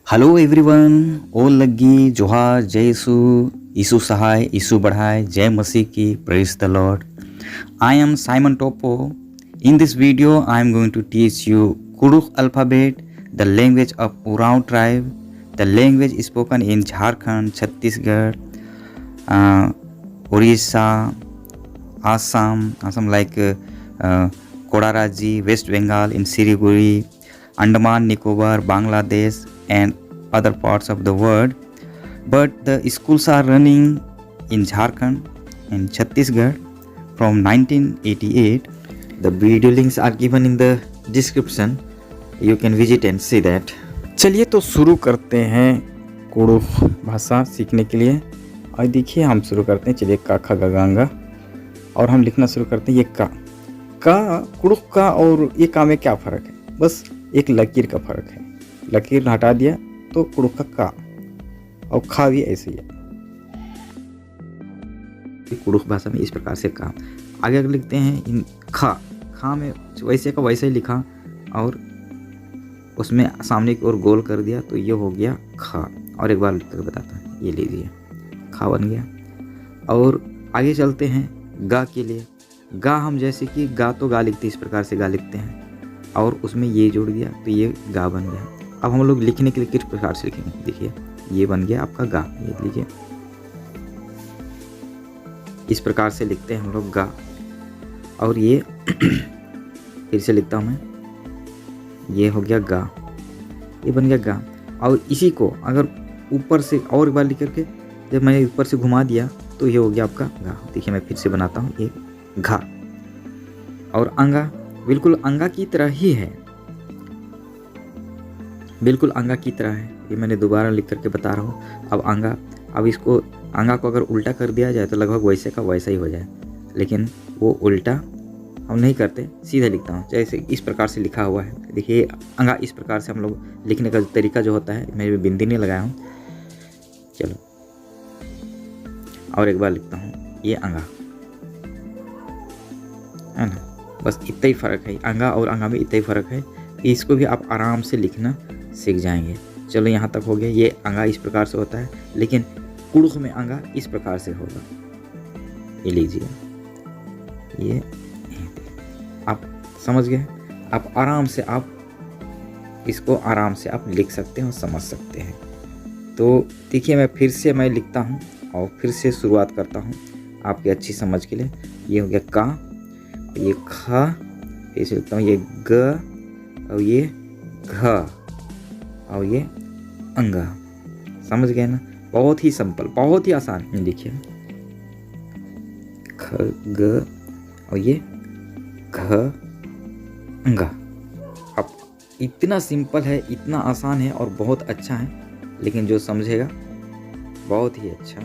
Hello everyone, ओ लग्गी जोहार, जय यीशु, यीशु सहाय, यीशु बढ़ाए, जय मसीह की, praise the Lord. I am Simon Topo. In this video, I am going to teach you Kudukh alphabet, the language of Urao tribe. The language is spoken in Jharkhand, Chhattisgarh, Orissa, Assam like Kodaraji, West Bengal, in Siliguri, Andaman Nicobar, Bangladesh, and other parts of the world. But the schools are running in Jharkhand and Chhattisgarh from 1988. The video links are given in the description. You can visit and see that. चलिए तो शुरू करते हैं कुडुख भाषा सीखने के लिए। और देखिए हम शुरू करते हैं। चलिए का खा गा गा गा और हम लिखना शुरू करते हैं। ये का कुडुख का और ये का में क्या फ़र्क है? बस एक लकीर का फ़र्क है। लकीर हटा दिया तो कुडुख का और खा भी ऐसे ही है। कुडुख भाषा में इस प्रकार से का। आगे अगर लिखते हैं इन खा में वैसे का वैसे ही लिखा और उसमें सामने की ओर गोल कर दिया तो ये हो गया खा। और एक बार लिख कर बताता हूँ। ये लीजिए, खा बन गया। और आगे चलते हैं गा के लिए। गा हम जैसे कि गा तो गा लिखते हैं, इस प्रकार से गा लिखते हैं और उसमें ये जोड़ दिया तो ये गा बन गया। अब हम लोग लिखने के लिए किस प्रकार से लिखेंगे? देखिए ये बन गया आपका गा। ये लीजिए, इस प्रकार से लिखते हैं हम लोग गा। और ये फिर से लिखता हूँ मैं, ये हो गया गा, ये बन गया गा। और इसी को अगर ऊपर से और एक बार लिख करके जब मैंने ऊपर से घुमा दिया तो ये हो गया आपका गा। देखिए मैं फिर से बनाता हूँ, ये घा। और अंगा बिल्कुल अंगा की तरह ही है, बिल्कुल अंगा की तरह है। ये मैंने दोबारा लिख करके बता रहा हूँ। अब अंगा, अब इसको अंगा को अगर उल्टा कर दिया जाए तो लगभग वैसे का वैसा ही हो जाए, लेकिन वो उल्टा हम नहीं करते, सीधे लिखता हूँ जैसे इस प्रकार से लिखा हुआ है। देखिए अंगा इस प्रकार से हम लोग लिखने का तरीका जो होता है, मैं बिंदी नहीं लगाया हूँ। चलो और एक बार लिखता हूँ, ये अंगा है ना, बस इतना ही फ़र्क है। अंगा और अंगा में इतना ही फ़र्क है। इसको भी आप आराम से लिखना सीख जाएंगे। चलो यहाँ तक हो गया। ये अंगा इस प्रकार से होता है, लेकिन कुडुख में अंगा इस प्रकार से होगा। ये लीजिए, ये आप समझ गए। आप आराम से आप इसको आराम से आप लिख सकते हैं और समझ सकते हैं। तो देखिए मैं फिर से मैं लिखता हूँ और फिर से शुरुआत करता हूँ आपकी अच्छी समझ के लिए। ये हो गया का, ये खा, फिर से लिखता हूँ ये ग, और ये घ, और ये अंगा। समझ गए ना? बहुत ही सिंपल, बहुत ही आसान। देखिए ख ग और ये घ अंगा। अब इतना सिंपल है, इतना आसान है और बहुत अच्छा है, लेकिन जो समझेगा बहुत ही अच्छा।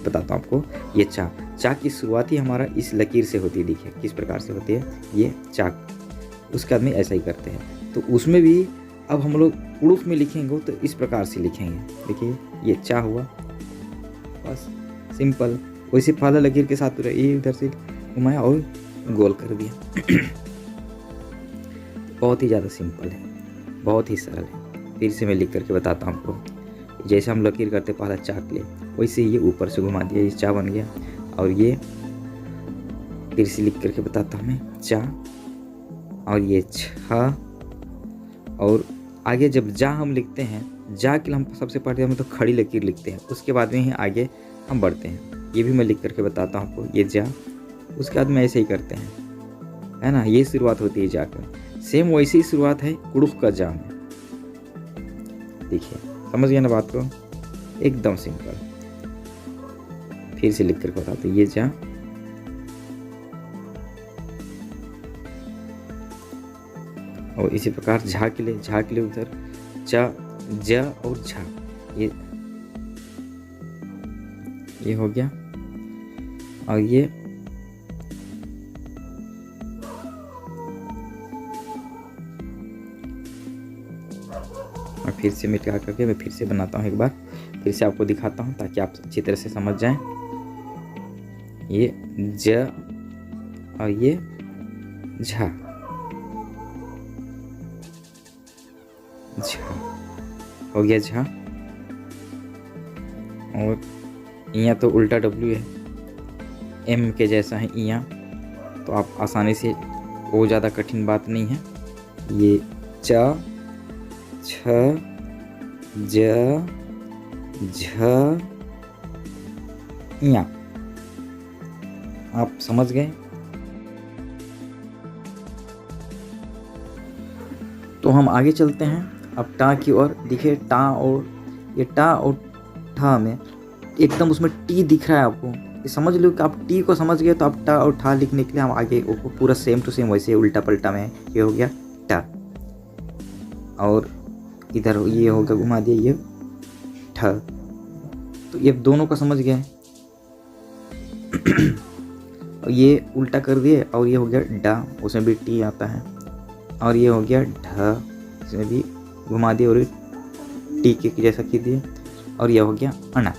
बताता हूँ आपको। ये चा की शुरुआत ही हमारा इस लकीर से होती है। देखिए किस प्रकार से होती है, ये चाक। उसके बाद में ऐसा ही करते हैं। तो उसमें भी अब हम लोग कुडुख में लिखेंगे तो इस प्रकार से लिखेंगे। देखिए ये चा हुआ, बस सिंपल। वैसे फाला लकीर के साथ ये इधर से घुमाया और गोल कर दिया। बहुत ही ज़्यादा सिंपल है, बहुत ही सरल है। फिर से मैं लिख करके बताता हूँ आपको। जैसे हम लकीर करते पहला चा के लिए, वैसे ये ऊपर से घुमा दिया, ये चा बन गया। और ये फिर से लिख करके बताता हूँ मैं, चा, और ये छा। और आगे जब जा हम लिखते हैं, जा के लिए हम सबसे पहले हम तो खड़ी लकीर लिखते हैं, उसके बाद में ही आगे हम बढ़ते हैं। ये भी मैं लिख करके बताता हूँ आपको। ये जा, उसके बाद में ऐसे ही करते हैं, है ना। ये शुरुआत होती है जाकर। सेम वैसी ही शुरुआत है कुडुख का जा में। देखिए समझ गया ना बात को? एकदम सिंपल। फिर से लिख करके बताते हैं, ये जा, और इसी प्रकार झा के लिए उधर चा, ज और झा। ये हो गया। और ये और फिर से मैं क्या करके मैं फिर से बनाता हूँ। एक बार फिर से आपको दिखाता हूँ ताकि आप अच्छी तरह से समझ जाएं। ये ज और ये झा, हो गया झा। और इया तो उल्टा W है, M के जैसा है इया, तो आप आसानी से, वो ज़्यादा कठिन बात नहीं है। ये च, छ, ज, झ, इया, आप समझ गए। तो हम आगे चलते हैं अब टा की ओर। देखिए टा और ये टा और ठा में एकदम उसमें टी दिख रहा है आपको, ये समझ लो कि आप टी को समझ गए तो आप टा और ठा लिखने के लिए हम आगे वो पूरा सेम टू सेम वैसे उल्टा पलटा में ये हो गया टा, और इधर ये हो गया घुमा दिया ये ठ। तो ये दोनों को समझ गए। और ये उल्टा कर दिए और ये हो गया डा, उसमें भी टी आता है। और ये हो गया ढ, इसमें भी घुमा दिए और टी के जैसा की दिए। और यह हो गया अना।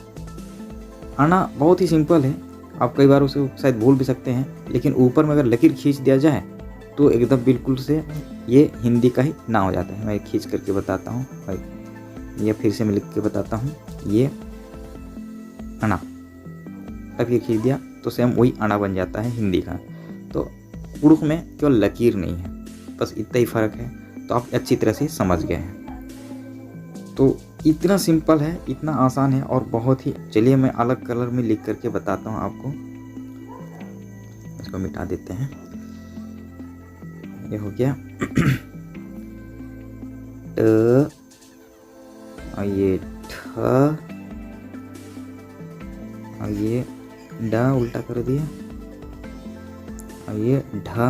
अना बहुत ही सिंपल है, आप कई बार उसे शायद भूल भी सकते हैं, लेकिन ऊपर में अगर लकीर खींच दिया जाए तो एकदम बिल्कुल से ये हिंदी का ही ना हो जाता है। मैं खींच करके बताता हूँ भाई, ये फिर से मैं लिख के बताता हूँ। ये अना, लकीर खींच दिया तो सेम वही अना बन जाता है हिंदी का। तो कुड़ुख में केवल लकीर नहीं है, बस इतना ही फ़र्क है, तो आप अच्छी तरह से समझ गए हैं। तो इतना सिंपल है, इतना आसान है और बहुत ही। चलिए मैं अलग कलर में लिख करके बताता हूँ आपको। इसको मिटा देते हैं। ये हो गया ट, और ये ठ, और ये डा उल्टा कर दिया, और ये ढा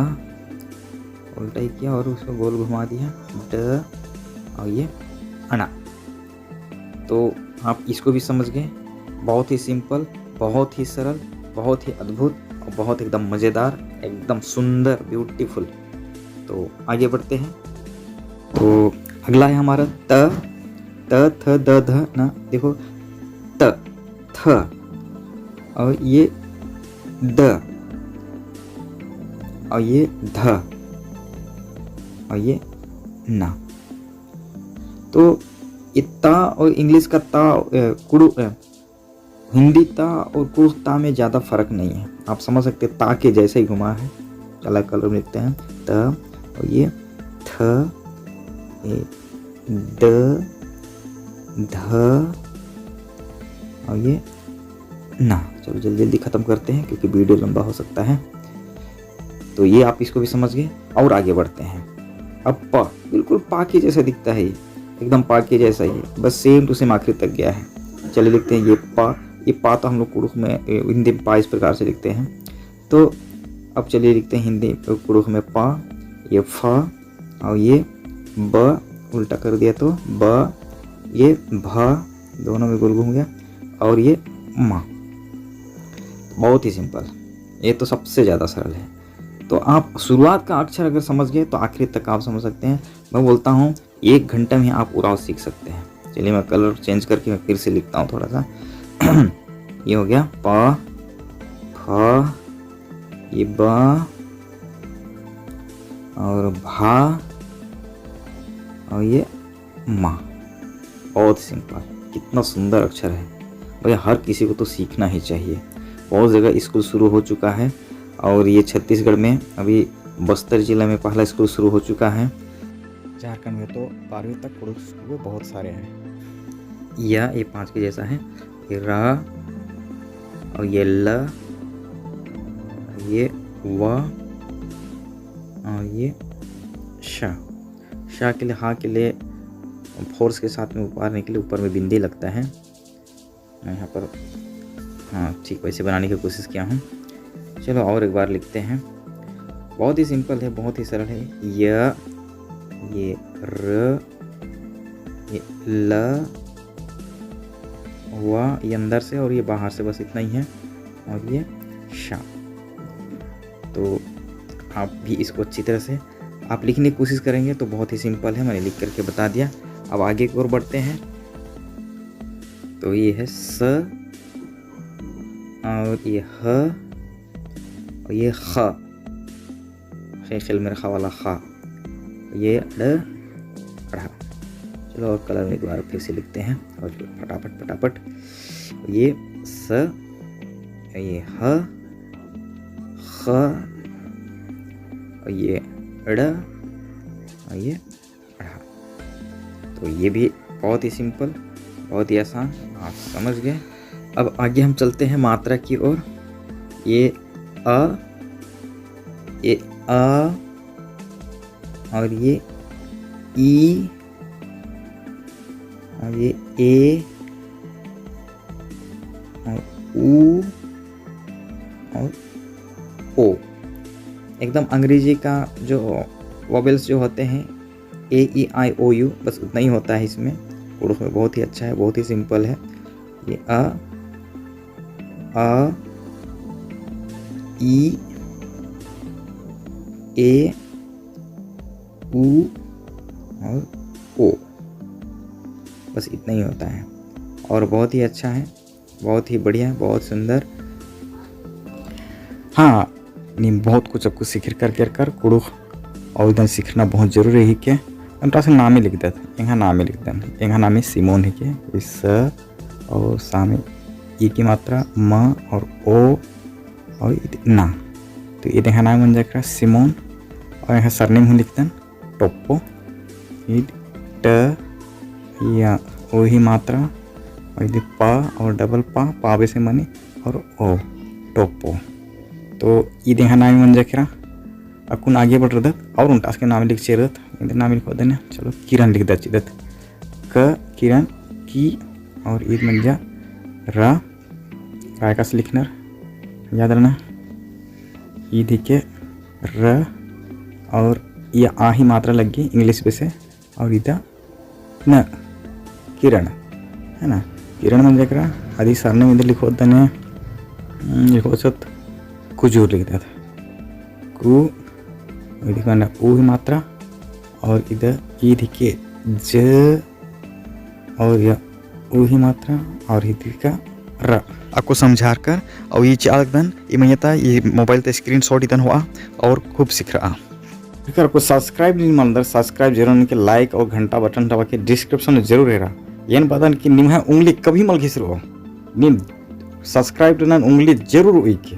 उल्टा ही किया और उसको गोल घुमा दिया ड, और ये अना। तो आप इसको भी समझ गए। बहुत ही सिंपल, बहुत ही सरल, बहुत ही अद्भुत और बहुत एकदम मज़ेदार, एकदम सुंदर, ब्यूटीफुल। तो आगे बढ़ते हैं। तो अगला है हमारा त, थ द ध ना। देखो त, थ, और ये द, और ये ध, और ये ना। तो ये ता और इंग्लिश का ता, हिंदी ता और कुड़ुख ता में ज़्यादा फर्क नहीं है, आप समझ सकते हैं। ता के जैसा ही घुमा है, अलग कलर में लिखते हैं। त, और ये थ, ये द, ध, और ये ना। चलो जल्दी जल्दी ख़त्म करते हैं क्योंकि वीडियो लंबा हो सकता है। तो ये आप इसको भी समझ गए और आगे बढ़ते हैं। अब प, बिल्कुल पा के जैसा दिखता है, ये एकदम पा के जैसा ही, बस सेम टू सेम आखिर तक गया है। चलिए लिखते हैं ये पा। ये पा तो हम लोग कुड़ुख में, हिंदी में पा इस प्रकार से लिखते हैं। तो अब चलिए लिखते हैं हिंदी कुड़ुख में पा। ये फ, और ये ब उल्टा कर दिया तो ब, ये भ, दोनों में गोल घूम गया, और ये मा। बहुत ही सिंपल, ये तो सबसे ज़्यादा सरल है। तो आप शुरुआत का अक्षर अगर समझ गए तो आखिर तक आप समझ सकते हैं। मैं बोलता हूँ 1 घंटे में आप उराव सीख सकते हैं। चलिए मैं कलर चेंज करके मैं फिर से लिखता हूँ थोड़ा सा। ये हो गया प, फ, ये ब, और भा, और ये मा। बहुत सिंपल, कितना सुंदर अक्षर है भाई, हर किसी को तो सीखना ही चाहिए। बहुत जगह स्कूल शुरू हो चुका है, और ये छत्तीसगढ़ में अभी बस्तर जिला में पहला स्कूल शुरू हो चुका है। झारखंड में तो 12वीं तक कुड़ुख स्कूल बहुत सारे हैं। यह ये 5 के जैसा है। ये र, और ये ल, ये व, और ये श। श के लिए, हा के लिए फोर्स के साथ में उतारने के लिए ऊपर में बिंदी लगता है। मैं यहाँ पर हाँ ठीक वैसे बनाने की कोशिश किया हूँ। चलो और एक बार लिखते हैं। बहुत ही सिंपल है, बहुत ही सरल है। ये र, ये ल, व, ये अंदर से और ये बाहर से, बस इतना ही है। और ये शा। तो आप भी इसको अच्छी तरह से आप लिखने की कोशिश करेंगे तो बहुत ही सिंपल है, मैंने लिख करके बता दिया। अब आगे की ओर बढ़ते हैं। तो ये है स, और ये ह, और ये ख, खेल में रखा वाला खा, ये ड, ढ़ा। चलो और कलर में एक बार फिर से लिखते हैं और फटाफट फटाफट। ये स, ये ह, ख, और ये ड़, और ये ढ़। तो ये भी बहुत ही सिंपल, बहुत ही आसान, आप समझ गए। अब आगे हम चलते हैं मात्रा की ओर। ये अ, ये अ, और ये ई, और ये ए, और ऊ, और ओ। एकदम अंग्रेजी का जो वोवेल्स जो होते हैं ए, ई, आई, ओ, यू, बस उतना ही होता है इसमें। कुड़ुख में बहुत ही अच्छा है, बहुत ही सिंपल है। ये अ, ई, ए, ऊ, और ओ, बस इतना ही होता है और बहुत ही अच्छा है, बहुत ही बढ़िया, बहुत सुंदर। हाँ, नहीं बहुत कुछ आपको सीख कर कुड़ुख और इधर सीखना बहुत जरूरी है के अंतरा से नाम ही लिख देते। यहाँ नाम ही लिख देते, यहाँ नाम ही सिमोन है के इस और सामे ई की मात्रा म और ओ और ना। तो ये यहाँ नाम बन जाएगा सिमोन और यहाँ सरनेम ही लिख दें टोप्पो, ट या ओ ही मात्रा और यदि पा और डबल पा वैसे मनी और ओ टोप्पो। तो ये यहाँ नाम बन जाएगा। अकुन आगे बढ़ रहा और उन टास्क के नाम लिख चेर इधर नाम लिखो देना। चलो किरण लिख दे क किरण की और ईद बन जा रा का से लिखना याद रहना ईद के र और ये आ ही मात्रा लग गई इंग्लिश पे से और इधर न किरण है ना। किरण बन जाएगा आदि सरने में इधर लिखो देने लिखो सत कुजूर लिख देता कु इधर ऊ ही मात्रा और इधर ईद के ज और यह ऊ ही मात्रा और इधर का र। आपको समझा कर और ये चाल दन ये मैं ये मोबाइल पे स्क्रीनशॉट इधर हुआ और खूब सीख रहा। अगर आपको सब्सक्राइब नहीं मालूम सब्सक्राइब जरूर नहीं के लाइक और घंटा बटन दबा के डिस्क्रिप्शन में जरूर रहा। ये पता नहीं कि निम्हा उंगली कभी मल घिस रहो नहीं सब्सक्राइब उंगली जरूर हुई के